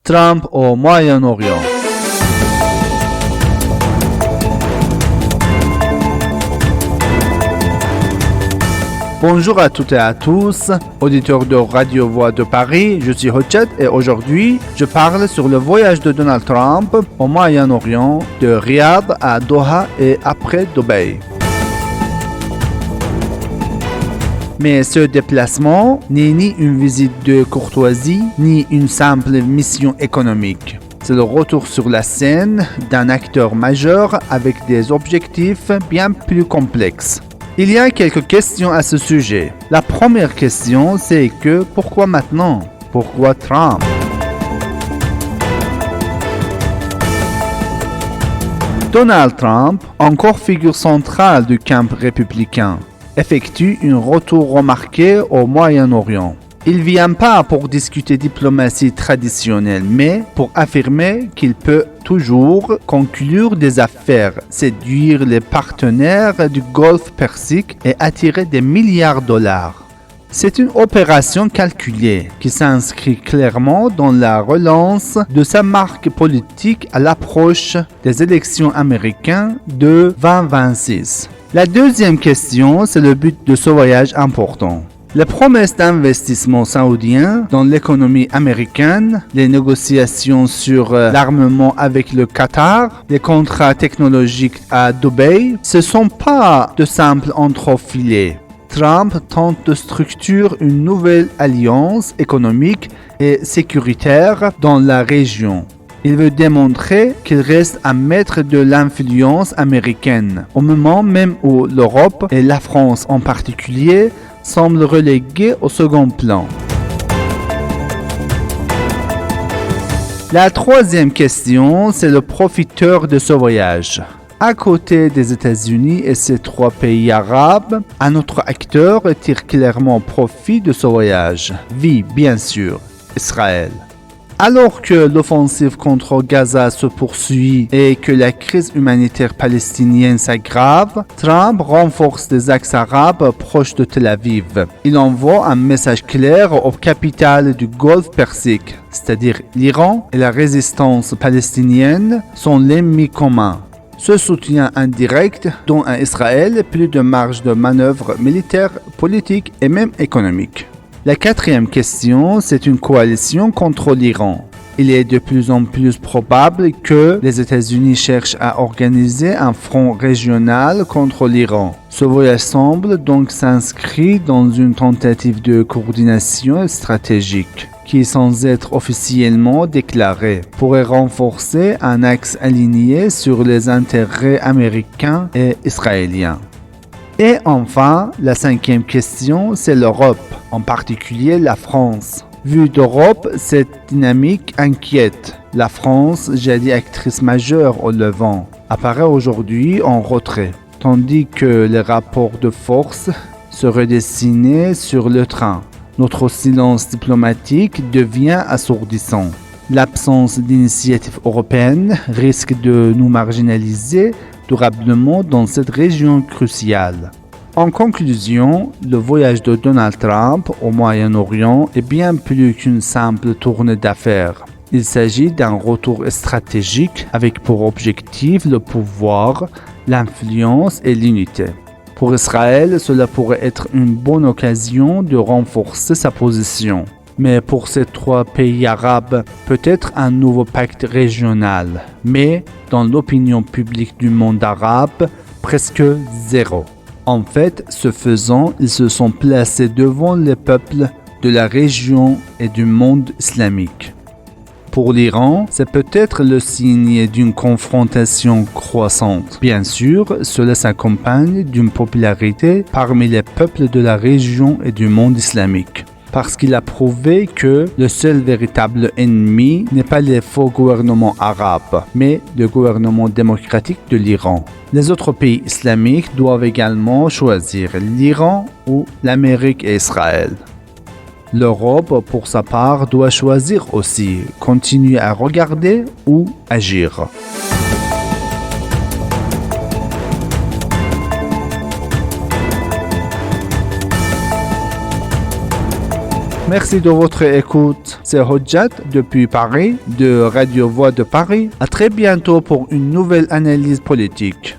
Trump au Moyen-Orient. Bonjour à toutes et à tous, auditeurs de Radio Voix de Paris, je suis Hochet et aujourd'hui je parle sur le voyage de Donald Trump au Moyen-Orient, de Riyad à Doha et après Dubaï. Mais ce déplacement n'est ni une visite de courtoisie, ni une simple mission économique. C'est le retour sur la scène d'un acteur majeur avec des objectifs bien plus complexes. Il y a quelques questions à ce sujet. La première question, c'est que pourquoi maintenant? Pourquoi Trump? Donald Trump, encore figure centrale du camp républicain, effectue un retour remarqué au Moyen-Orient. Il ne vient pas pour discuter diplomatie traditionnelle, mais pour affirmer qu'il peut toujours conclure des affaires, séduire les partenaires du Golfe Persique et attirer des milliards de dollars. C'est une opération calculée qui s'inscrit clairement dans la relance de sa marque politique à l'approche des élections américaines de 2026. La deuxième question, c'est le but de ce voyage important. Les promesses d'investissement saoudien dans l'économie américaine, les négociations sur l'armement avec le Qatar, les contrats technologiques à Dubaï, ce ne sont pas de simples entrefilés. Trump tente de structurer une nouvelle alliance économique et sécuritaire dans la région. Il veut démontrer qu'il reste un maître de l'influence américaine, au moment même où l'Europe, et la France en particulier, semblent reléguées au second plan. La troisième question, c'est le profiteur de ce voyage. À côté des États-Unis et ces trois pays arabes, un autre acteur tire clairement profit de ce voyage. Oui, bien sûr, Israël. Alors que l'offensive contre Gaza se poursuit et que la crise humanitaire palestinienne s'aggrave, Trump renforce les axes arabes proches de Tel Aviv. Il envoie un message clair aux capitales du Golfe Persique, c'est-à-dire l'Iran et la résistance palestinienne sont l'ennemi commun. Ce soutien indirect donne à Israël plus de marge de manœuvre militaire, politique et même économique. La quatrième question, c'est une coalition contre l'Iran. Il est de plus en plus probable que les États-Unis cherchent à organiser un front régional contre l'Iran. Ce voyage semble donc s'inscrire dans une tentative de coordination stratégique qui, sans être officiellement déclarée, pourrait renforcer un axe aligné sur les intérêts américains et israéliens. Et enfin, la cinquième question, c'est l'Europe, en particulier la France. Vu d'Europe, cette dynamique inquiète. La France, jadis actrice majeure au Levant, apparaît aujourd'hui en retrait, tandis que les rapports de force se redessinaient sur le train. Notre silence diplomatique devient assourdissant. L'absence d'initiative européenne risque de nous marginaliser durablement dans cette région cruciale. En conclusion, le voyage de Donald Trump au Moyen-Orient est bien plus qu'une simple tournée d'affaires. Il s'agit d'un retour stratégique avec pour objectif le pouvoir, l'influence et l'unité. Pour Israël, cela pourrait être une bonne occasion de renforcer sa position. Mais pour ces trois pays arabes, peut-être un nouveau pacte régional. Mais dans l'opinion publique du monde arabe, presque zéro. En fait, ce faisant, ils se sont placés devant les peuples de la région et du monde islamique. Pour l'Iran, c'est peut-être le signe d'une confrontation croissante. Bien sûr, cela s'accompagne d'une popularité parmi les peuples de la région et du monde islamique. Parce qu'il a prouvé que le seul véritable ennemi n'est pas les faux gouvernements arabes, mais le gouvernement démocratique de l'Iran. Les autres pays islamiques doivent également choisir l'Iran ou l'Amérique et Israël. L'Europe, pour sa part, doit choisir aussi, continuer à regarder ou agir. Merci de votre écoute. C'est Hodjat depuis Paris, de Radio Voix de Paris. À très bientôt pour une nouvelle analyse politique.